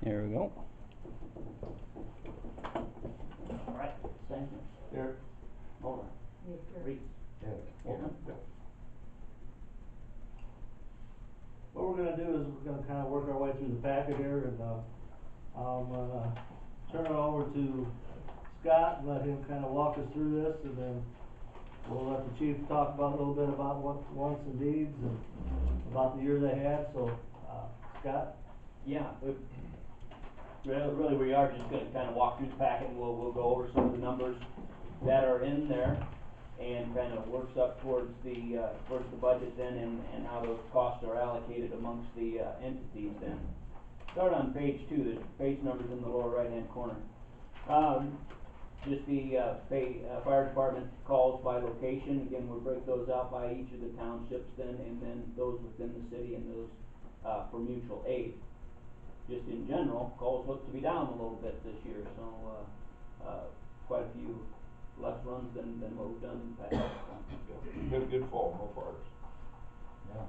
There we go. Alright, Stanton. Here. Mulder. Reese. Wolfman. What we're gonna do is we're gonna kinda work our way through the packet here and, I'm gonna turn it over to Scott and let him kinda walk us through this, and then we'll let the chief talk about a little bit about what wants and needs and about the year they had, so, Scott? Yeah, really we are just gonna kinda walk through the packet and we'll go over some of the numbers that are in there and kinda works up towards the budget then and how those costs are allocated amongst the, entities then. Start on page 2, there's page numbers in the lower right hand corner. Just the, fire department calls by location, again, we'll break those out by each of the townships then, and then those within the city and those, for mutual aid. Just in general, calls look to be down a little bit this year, so, quite a few less runs than what we've done in the past. Good fall, no fires. Yeah.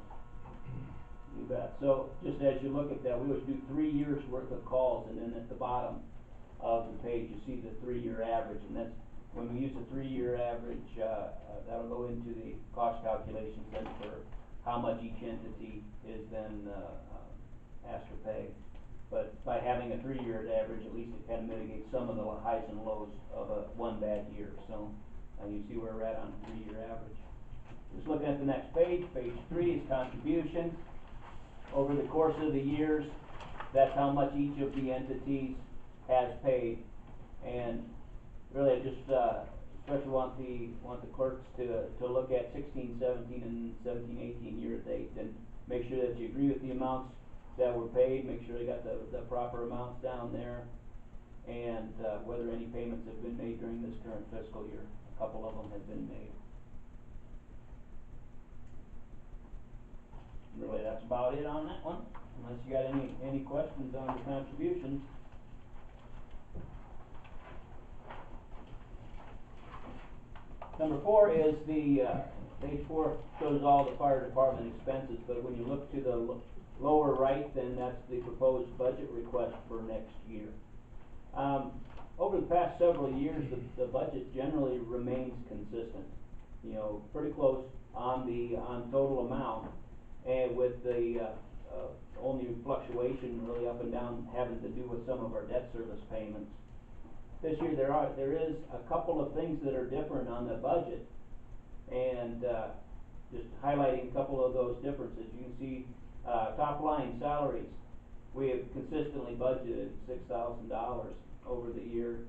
You bet. So, just as you look at that, we always do 3 years worth of calls, and then at the bottom of the page, you see the 3-year average, and that's, when we use the 3-year average, that'll go into the cost calculations then for how much each entity is then, asked to pay. But by having a 3-year average, at least it kind of mitigates some of the highs and lows of one bad year, so, you see where we're at on a 3-year average. Just looking at the next page, page 3 is contributions. Over the course of the years, that's how much each of the entities has paid, and really I just, especially want the clerks to look at 16, 17, and 17, 18 year to date, and make sure that you agree with the amounts that were paid, make sure they got the proper amounts down there, and, whether any payments have been made during this current fiscal year. A couple of them have been made. Really, that's about it on that one, unless you got any questions on the contributions. Number 4 is the, page 4 shows all the fire department expenses, but when you look to the lower right, then that's the proposed budget request for next year. Over the past several years, the budget generally remains consistent, you know, pretty close on total amount, and with the, only fluctuation really up and down having to do with some of our debt service payments. This year there is a couple of things that are different on the budget, and, just highlighting a couple of those differences. You can see, top line salaries. We have consistently budgeted $6,000 over the year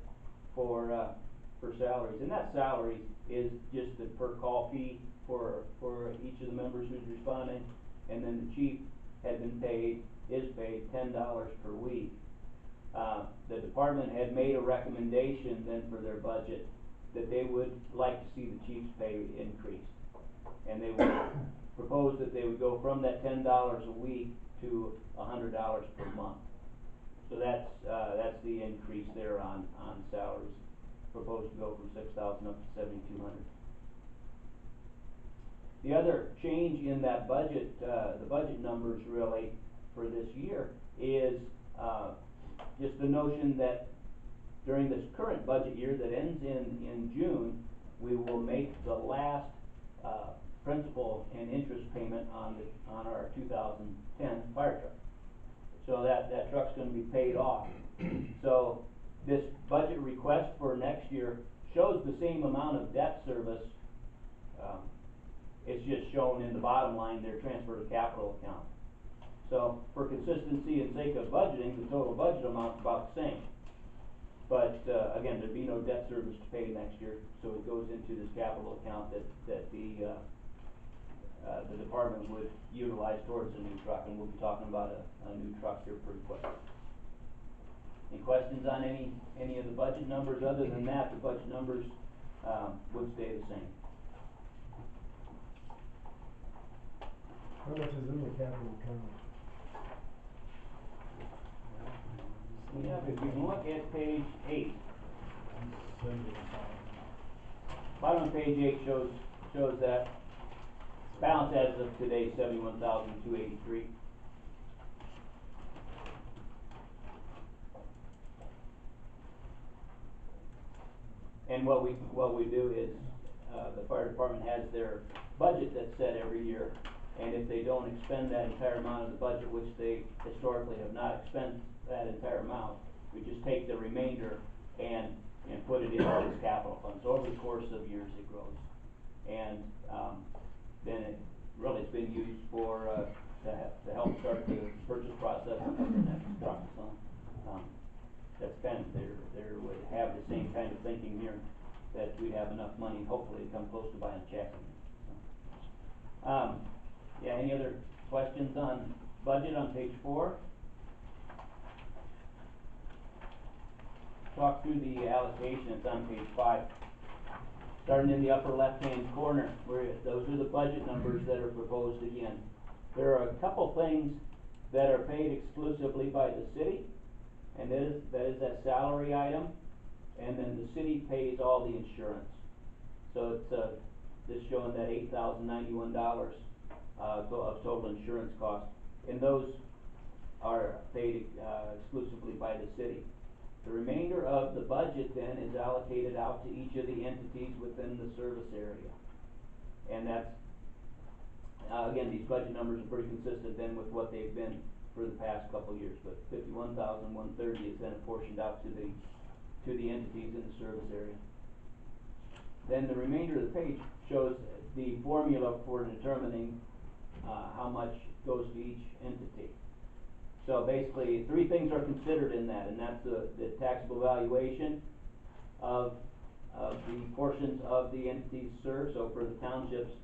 for salaries, and that salary is just the per call fee for each of the members who's responding, and then the chief is paid $10 per week. The department had made a recommendation then for their budget that they would like to see the chief's pay increased, and they would propose that they would go from that $10 a week to $100 per month. So that's the increase there on salaries, proposed to go from 6,000 up to 7,200. The other change in that budget, the budget numbers really for this year is, just the notion that during this current budget year that ends in June, we will make the last, principal and interest payment on our 2010 fire truck. So that truck's gonna be paid off. So this budget request for next year shows the same amount of debt service, it's just shown in the bottom line there, transfer to capital account. So for consistency and sake of budgeting, the total budget amount's about the same. But, again, there'd be no debt service to pay next year, so it goes into this capital account that the department would utilize towards a new truck, and we'll be talking about a new truck here pretty quick. Any questions on any of the budget numbers? Other than that, the budget numbers, would stay the same. How much is in the capital account? Yeah, if you can look at page 8. Bottom of page 8 shows that balance as of today, $71,283. And what we do is, the fire department has their budget that's set every year, and if they don't expend that entire amount of the budget, which they historically have not expended that entire amount, we just take the remainder and put it into this capital fund. So over the course of years, it grows. And, then it really has been used for, to help start the purchase process of the next truck, so, that's kind of, there would have the same kind of thinking here, that we'd have enough money, hopefully, to come close to buying a chassis. So, yeah, any other questions on budget on page 4? Talk through the allocation, it's on page 5. Starting in the upper left-hand corner, where those are the budget numbers that are proposed again. There are a couple things that are paid exclusively by the city, and that is that salary item, and then the city pays all the insurance. So it's, just showing that $8,091, of total insurance costs, and those are paid, exclusively by the city. The remainder of the budget then is allocated out to each of the entities within the service area. And that's, again, these budget numbers are pretty consistent then with what they've been for the past couple of years, but $51,130 is then apportioned out to the entities in the service area. Then the remainder of the page shows the formula for determining, how much goes to each entity. So basically, 3 things are considered in that, and that's the taxable valuation of the portions of the entities served. So for the townships,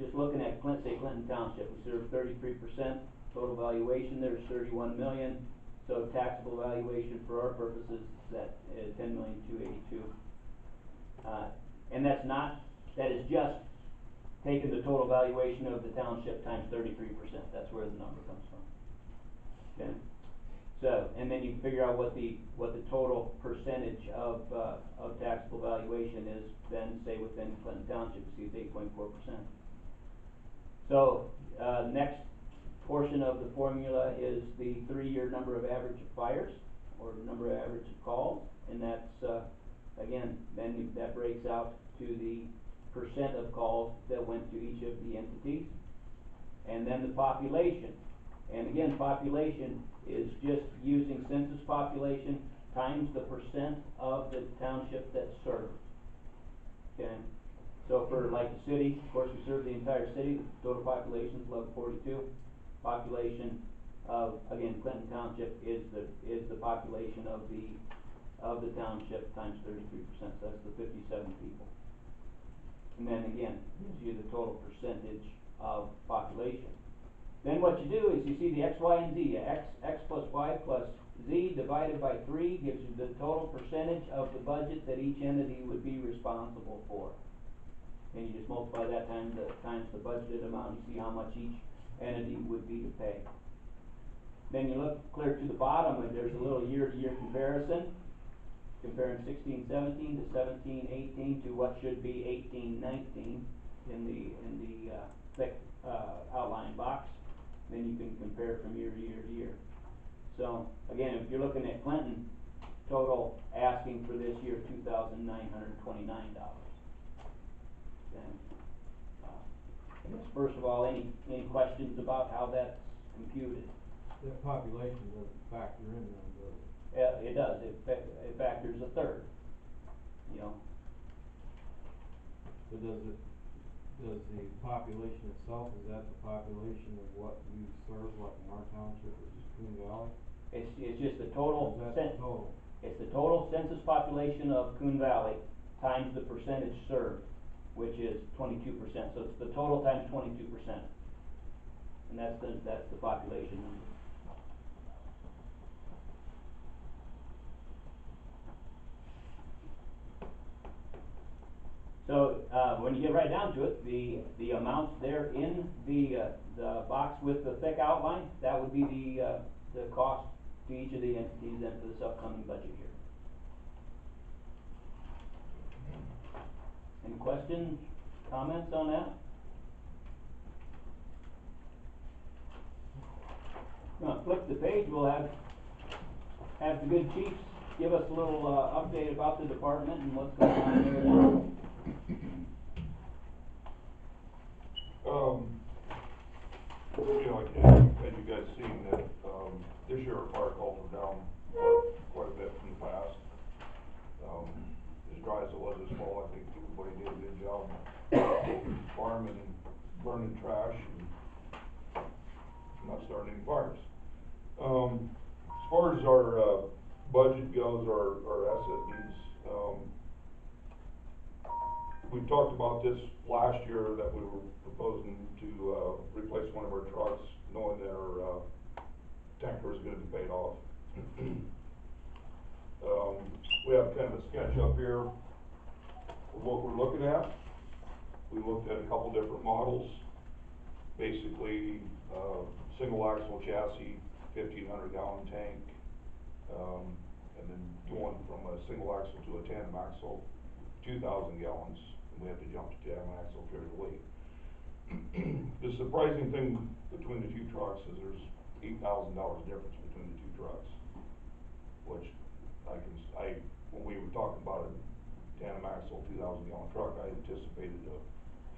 just looking at Clinton Township, we serve 33%, total valuation there's 31 million, so taxable valuation for our purposes that is 10,282,000. And that is just taking the total valuation of the township times 33%. That's where the number comes from. Okay, so, and then you can figure out what the total percentage of taxable valuation is then, say, within Clinton Township, you see it's 8.4%. So, next portion of the formula is the 3-year number of average of fires, or number of average of calls, and that's, again, then that breaks out to the percent of calls that went to each of the entities, and then the population. And again, population is just using census population times the percent of the township that's served. Okay, so for like the city, of course we serve the entire city, the total population is 1142. Population of, again, Clinton Township is the population of the township times 33%, so that's the 57 people. And then again, gives you the total percentage of population. Then what you do is you see the X, Y, and Z. X plus Y plus Z divided by 3 gives you the total percentage of the budget that each entity would be responsible for. And you just multiply that times the budgeted amount, you see how much each entity would be to pay. Then you look clear to the bottom, and there's a little year-to-year comparison, comparing 16-17 to 17-18 to what should be 18-19 in the thick outline box. Then you can compare from year to year to year. So again, if you're looking at Clinton, total asking for this year $2,929. And I guess first of all, any questions about how that's computed? That population doesn't factor in them, does it? Yeah, it does. It factors a third. You know. So does the population itself, is that the population of what you serve, like in our township, which is Coon Valley? It's just the total. Is that the total? It's the total census population of Coon Valley times the percentage served, which is 22%. So it's the total times 22%, and that's the population number. So when you get right down to it, the amounts there in the box with the thick outline, that would be the cost to each of the entities then for this upcoming budget year. Any questions, comments on that? Flip the page. We'll have the good chief's give us a little, update about the department and what's going on there now. You know, as you guys seen that, this year our fire calls were down quite a bit from the past. As dry as it was this fall, I think everybody did a good job farming and burning trash and not starting any fires. As far as our, budget goes, our asset needs, we talked about this last year that we were proposing to, replace one of our trucks, knowing that our, tanker is gonna be paid off. We have kind of a sketch up here of what we're looking at. We looked at a couple different models, basically, single axle chassis, 1,500 gallon tank, and then going from a single axle to a tandem axle, 2,000 gallons, and we have to jump to tandem axle to carry the weight. The surprising thing between the two trucks is there's $8,000 difference between the two trucks, which when we were talking about a tandem axle 2,000 gallon truck, I anticipated a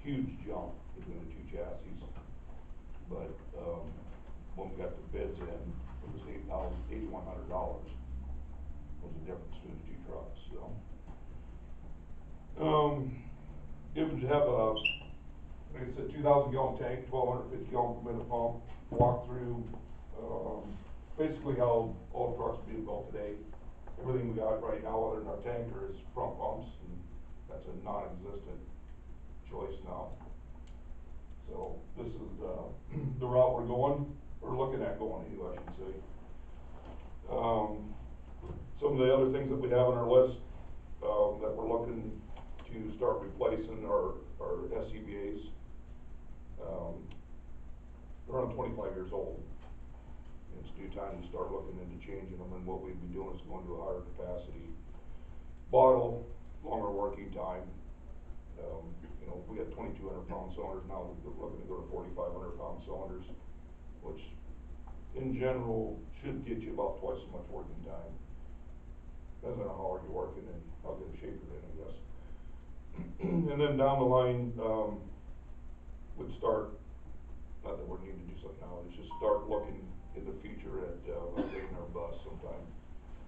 huge jump between the two chassis. But, when we got the bids in, it was $8,100 was the difference between the two trucks, so. It would have a, like I said, 2,000 gallon tank, 1,250 gallon per minute pump, walk through, basically how all trucks are being built today. Everything we got right now other than our tanker is front pumps, and that's a non-existent choice now. So this is the route we're going, or looking at going anyway, I should say. Some of the other things that we have on our list, that we're looking to start replacing are SCBA's. They're around 25 years old. It's due time to start looking into changing them, and what we'd be doing is going to a higher capacity bottle, longer working time. You know, we got 2,200 pound cylinders now, we're looking to go to 4,500 pound cylinders, which in general should get you about twice as much working time. Depends on how hard you're working and how good a shape you're in, I guess. And then down the line, would start, not that we need to do something now, it's just start looking in the future at, upgrading our bus sometime.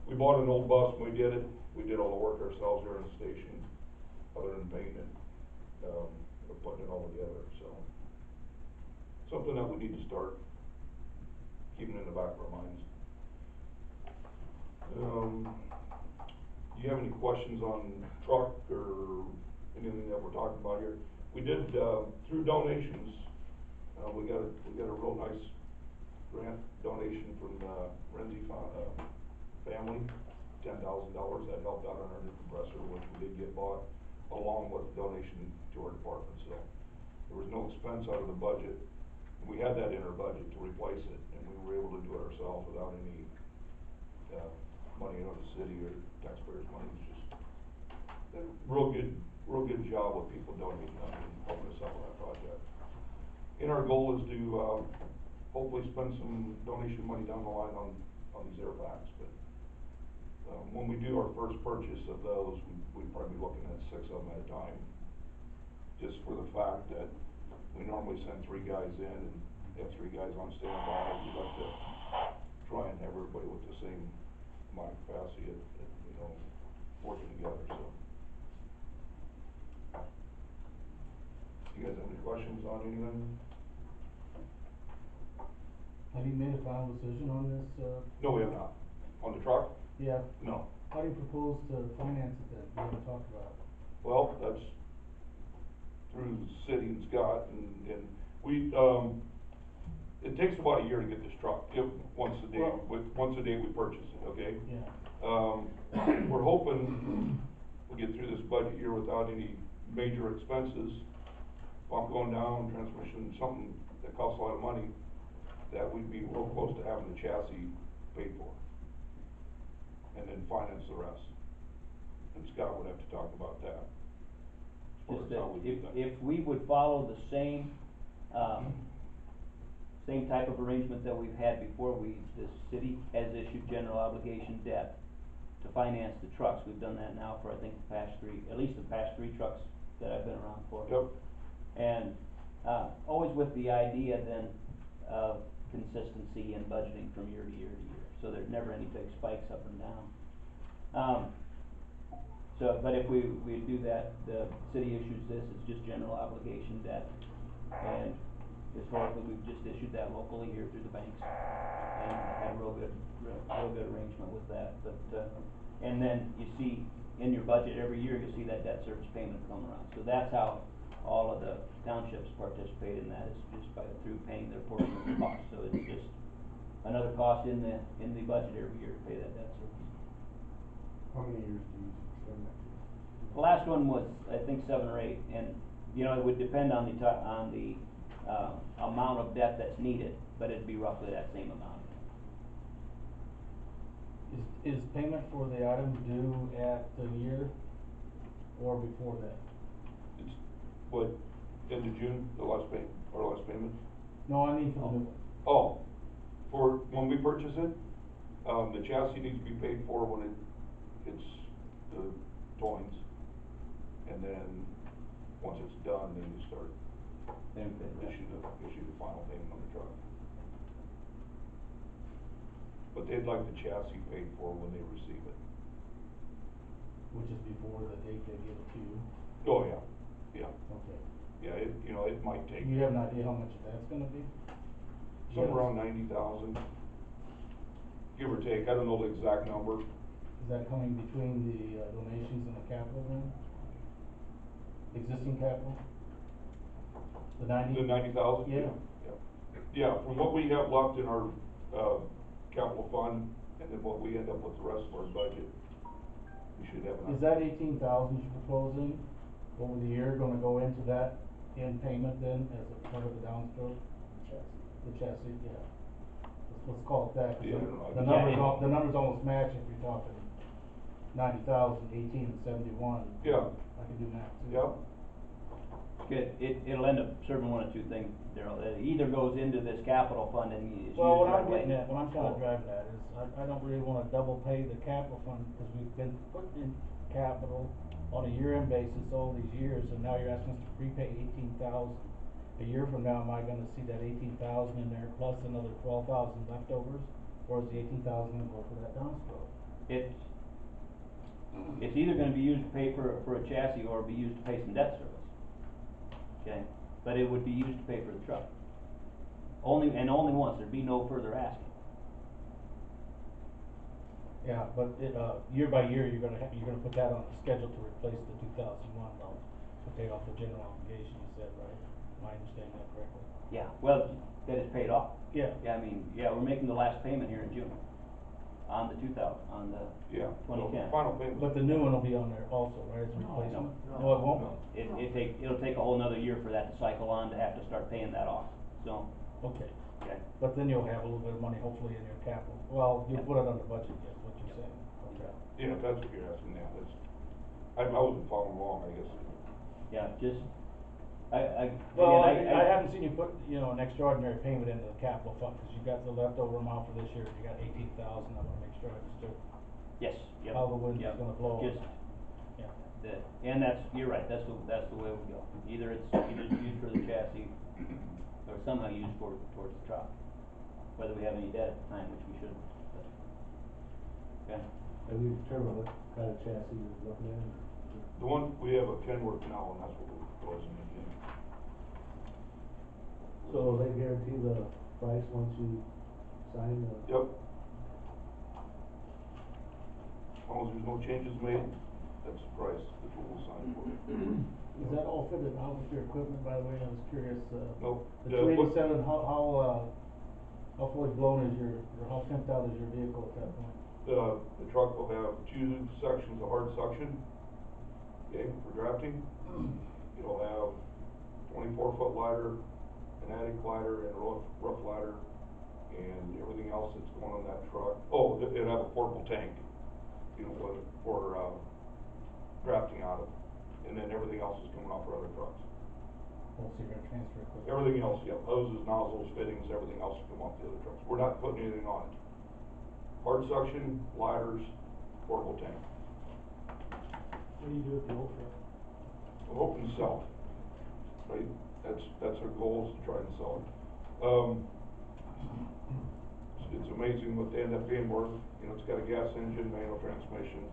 We bought an old bus when we did it. We did all the work ourselves here in the station, other than painting it, or putting it all together, so. Something that we need to start keeping in the back of our minds. Do you have any questions on truck or anything that we're talking about here? We did, through donations, we got a real nice grant donation from the Renzi family, $10,000 that helped out on our new compressor, which we did get bought along with the donation to our department, so there was no expense out of the budget. We had that in our budget to replace it, and we were able to do it ourselves without any, money out of the city or taxpayers' money. It was just a real good job with people donating money and helping us out with that project. And our goal is to, hopefully spend some donation money down the line on these air packs, but, when we do our first purchase of those, we'd probably be looking at 6 of them at a time, just for the fact that we normally send 3 guys in and have 3 guys on standby. We'd like to try and have everybody with the same amount of capacity, you know, working together, so. You guys have any questions on anything? Have you made a final decision on this, No, we have not. On the truck? Yeah, No. how do you propose to finance it then? We haven't talked about it. Well, that's through the city and Scott, and we, it takes about a year to get this truck, once a day we purchase it, okay? Yeah. We're hoping we'll get through this budget year without any major expenses, pump going down, transmission, something that costs a lot of money, that we'd be real close to having the chassis paid for, and then finance the rest. And Scott would have to talk about that. Just Or how we do that. if we would follow the same, same type of arrangement that we've had before, the city has issued general obligation debt. to finance the trucks. We've done that now for, I think, at least the past three trucks that I've been around for. Yep. And, always with the idea then of consistency and budgeting from year to year to year, so there's never any big spikes up and down. So, but if we do that, the city issues this, it's just general obligation debt, and historically, we've just issued that locally here through the banks, and had a real good arrangement with that, but, and then you see, in your budget every year, you'll see that debt service payment come around, so that's how all of the townships participate in that, is just through paying their portion of the cost, so it's just another cost in the budget every year to pay that debt service. How many years do you extend that to? The last one was, I think, 7 or 8, and, you know, it would depend on the amount of debt that's needed, but it'd be roughly that same amount. Is payment for the item due at the year or before that? It's, what, end of June, the last payment? No, I mean for the new one. Oh, for when we purchase it, the chassis needs to be paid for when it hits the towings. And then, once it's done, then you start issue the final payment on the truck. But they'd like the chassis paid for when they receive it. Which is before the date they give it to you? Oh, yeah, yeah. Okay. Yeah, it might take. Do you have an idea how much that's gonna be? Somewhere around 90,000, give or take, I don't know the exact number. Is that coming between the donations and the capital then? Existing capital? The 90? The 90,000? Yeah. Yeah, from what we have left in our, capital fund, and then what we end up with the rest of our budget, we should have enough. Is that 18,000 you're proposing over the year gonna go into that in payment then as a part of the downstroke? The chassis, yeah. Let's call it that. 'Cause Yeah, I don't know. the numbers almost match if you're talking 90,000, 18, and 71. Yeah. I can do math too. Yeah. It'll end up serving one of two things, Darryl. It either goes into this capital fund and is used Well, what right I'm away. getting at, what I'm kinda driving at is, I don't really wanna double pay the capital fund, because we've been putting in capital on a year-end basis all these years, and now you're asking us to prepay 18,000. A year from now, am I gonna see that 18,000 in there plus another 12,000 leftovers, or is the 18,000 gonna go for that downstroke? It's either gonna be used to pay for a chassis or be used to pay some debt service. Okay, but it would be used to pay for the truck. Only once, there'd be no further asking. Yeah, but year by year, you're gonna put that on the schedule to replace the 2001 though, to pay off the general obligation, you said, right? Am I understanding that correctly? Yeah, well, that is paid off. Yeah. Yeah, I mean, yeah, we're making the last payment here in June on the 2010. So final payment. But the new one will be on there also, right, as a replacement? No, it won't? It'll take a whole nother year for that to cycle on to have to start paying that off, so, Okay, okay. but then you'll have a little bit of money hopefully in your capital, well, you'll Yep. put it on the budget, yes, what you're saying, okay. Yeah, if that's what you're asking, yeah, that's, I wasn't following along, I guess. Yeah, just, I haven't seen you put, an extraordinary payment into the capital fund, cause you got the leftover amount for this year, you got 18,000, I wanna make sure I understood. yes, yep. How the wind is yep, gonna blow. Just, Yeah. and you're right, that's the way we go. Either it's used for the chassis, or somehow used towards the truck, whether we have any debt at the time, which we shouldn't, but, okay. Have you determined what kind of chassis you're looking at? The one, we have a Kenworth now, and that's what we're proposing again. So they guarantee the price once you sign the? Yep. As long as there's no changes made, that's the price, that's what we'll sign for. Is that all fitted out with your equipment, by the way, I was curious, Nope. the 287, how fully blown is or how pimped out is your vehicle at that point? The truck will have 2 sections of hard suction, okay, for drafting. It'll have 24-foot ladder, an attic ladder, and a rough ladder, and everything else that's going on that truck. Oh, it'll have a portable tank, for drafting out of, and then everything else is coming off our other trucks. Oh, so you're gonna transfer equipment? Everything else, yeah, hoses, nozzles, fittings, everything else will come off the other trucks. We're not putting anything on it. Hard suction, ladders, portable tank. What do you do with the old truck? I'm hoping to sell it, right? That's our goal, is to try and sell it. It's amazing what they end up being worth. You know, it's got a gas engine, manual transmission,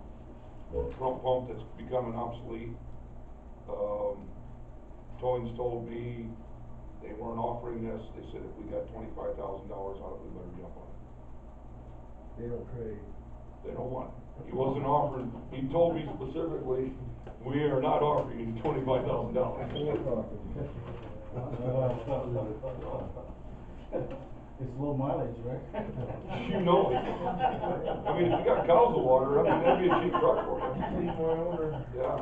front pump that's becoming obsolete. Towing's told me they weren't offering this. They said if we got $25,000 out of it, we better jump on it. They don't trade. They don't want it. He wasn't offering, he told me specifically, we are not offering you $25,000. It's low mileage, right? You know it. I mean, if you got cows to water, I mean, that'd be a cheap truck for you. Yeah.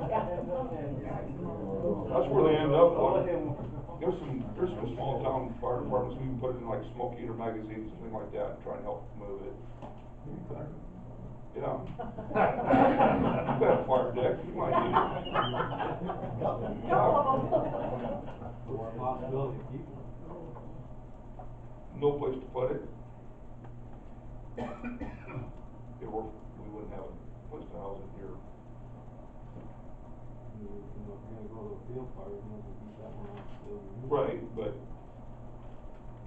That's where they end up on it. There's some small town fire departments, we can put it in like smoke eater magazines, something like that, and try and help move it. Yeah. You've got a fire deck, you might need it. What's the possibility of keeping it? No place to put it. We wouldn't have a place to house it here. You know, if you're gonna go to a field fire, you might as well keep that one out still. Right, but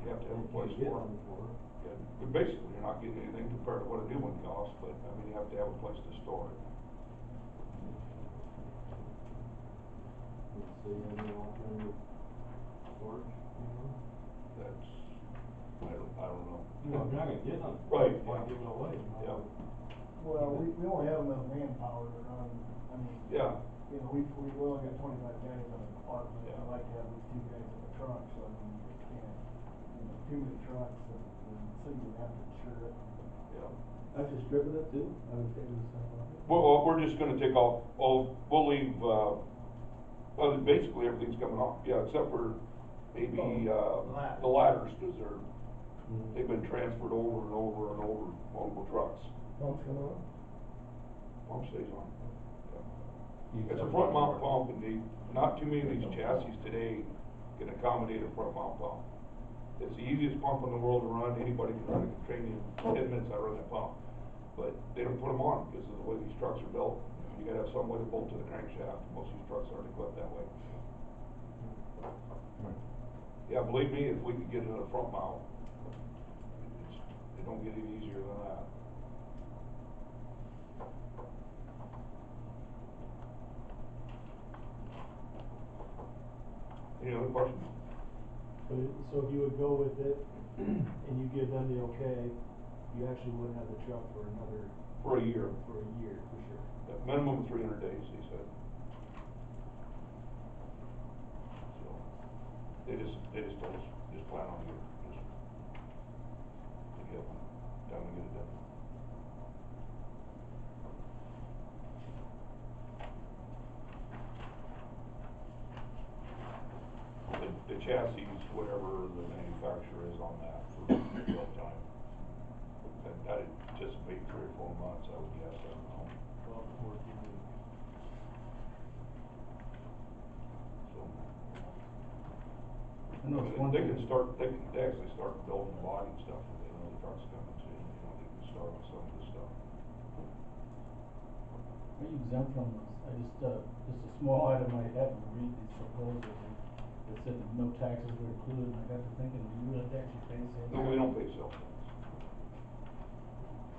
you have to have a place Get for one it. for it. Yeah, but basically, you're not getting anything compared to what a new one costs, but, I mean, you have to have a place to store it. So you have any alternative storage, you know? That's, I don't know. You know, if you're not gonna get none. Right, Why yeah. give it away? You might Yeah. as well- Well, we only have enough manpower to run, I mean. Yeah. You know, we only got 25 guys on the department, Yeah. I like to have at least 2 guys in the truck, so I mean, you can't, you know, too many trucks, and the city would have to insure it. Yeah. Actually stripping it too, I would take the stuff off. Well, we're just gonna take off, we'll leave, well, basically everything's coming off, yeah, except for maybe, the ladders, cause they've been transferred over and over and over, multiple trucks. Pumps come on? Pump stays on. Yeah. It's a front mount pump, and not too many of these chassis today can accommodate a front mount pump. It's the easiest pump in the world to run, anybody can run it, can train you in 10 minutes, I run that pump. But they don't put them on because of the way these trucks are built. You gotta have some way to bolt to the crankshaft, most of these trucks aren't equipped that way. Yeah, believe me, if we could get another front mount, it don't get any easier than that. Any other questions? So if you would go with it and you give them the okay, you actually wouldn't have the truck for another, For a year. for a year, for sure. Yeah, minimum of 300 days, he said. So, they just told us, just plan on it, just to get one, time to get it done. The chassis, whatever the manufacturer is on that for build time. I'd anticipate 3 or 4 months, I would guess, I don't know. 12 to 14 weeks. So. I know it's one They thing. they actually start building the body and stuff, when they know the truck's coming, so, you know, they can start on some of this stuff. Are you exempt from this? Just a small item I had to read these proposals, and it said that no taxes were included, and I got to thinking, do you have to actually pay sales? No, we don't pay sales tax.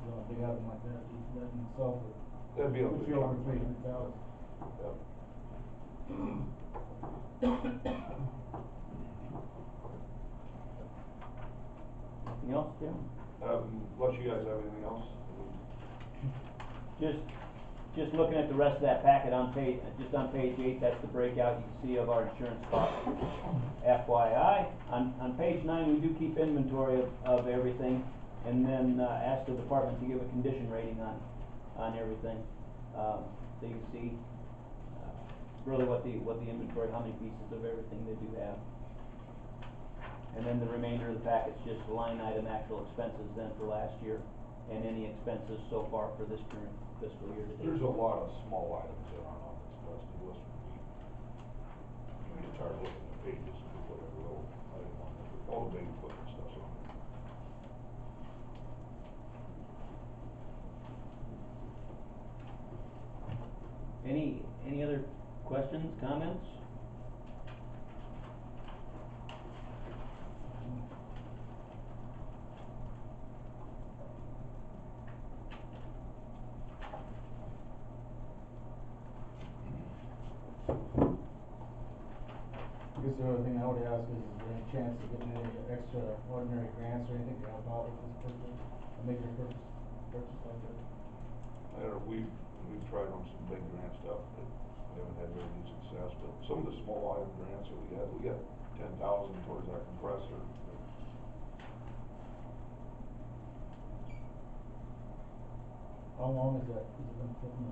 So a big item like that, that in itself would That'd be a put big you over chunk. 300,000. Yep. Anything else, Jim? Unless you guys have anything else? Just looking at the rest of that packet on page 8, that's the breakout you can see of our insurance costs. FYI, on page 9, we do keep inventory of everything, and then, ask the department to give a condition rating on everything. So you can see, really what the inventory, how many pieces of everything they do have. And then the remainder of the packet's just line item actual expenses then for last year, and any expenses so far for this current fiscal year to date. There's a lot of small items that aren't on this list, it was from me. You get tired of looking at the pages and do whatever little item on there, but all the big equipment stuff's on there. Any other questions, comments? I guess the other thing I would ask is there any chance of getting any extraordinary grants or anything to help out with this purchase, a major purchase like this? I don't know, we've tried on some big grant stuff, but we haven't had very good success, but some of the small item grants that we got 10,000 towards that compressor. How long is that, has it been sitting?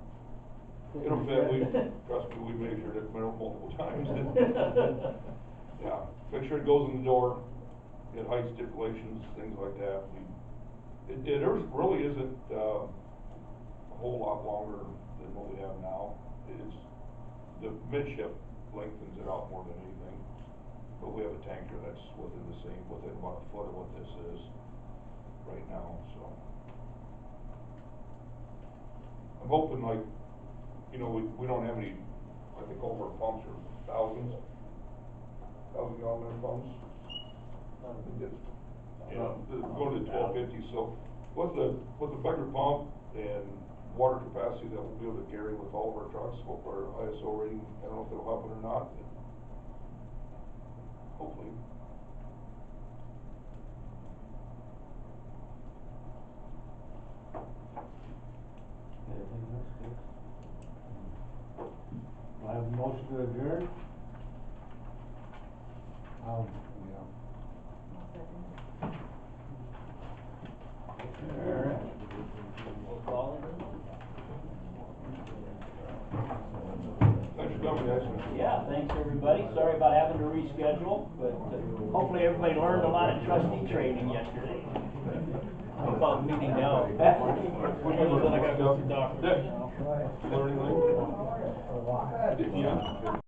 It'll fit, trust me, we measured it multiple times. Yeah, make sure it goes in the door, get height stipulations, things like that. It really isn't, a whole lot longer than what we have now. It's, the midship lengthens it out more than anything. But we have a tanker that's within about a foot of what this is right now, so. I'm hoping like, you know, we don't have any, I think all of our pumps are $1,000 gallon pumps. I think it's, you know, going to 1250, so with the bigger pump and water capacity that we'll be able to carry with all of our trucks, hope our ISO rating, I don't know if it'll happen or not, but hopefully. Anything else, Chris? Do I have a motion to adjourn? Yeah. Alright. Roll call. Thanks for coming, guys. Yeah, thanks everybody. Sorry about having to reschedule, but hopefully everybody learned a lot of trustee training yesterday. How about meeting now? Then I gotta go through documents. Learning. A lot. Yeah.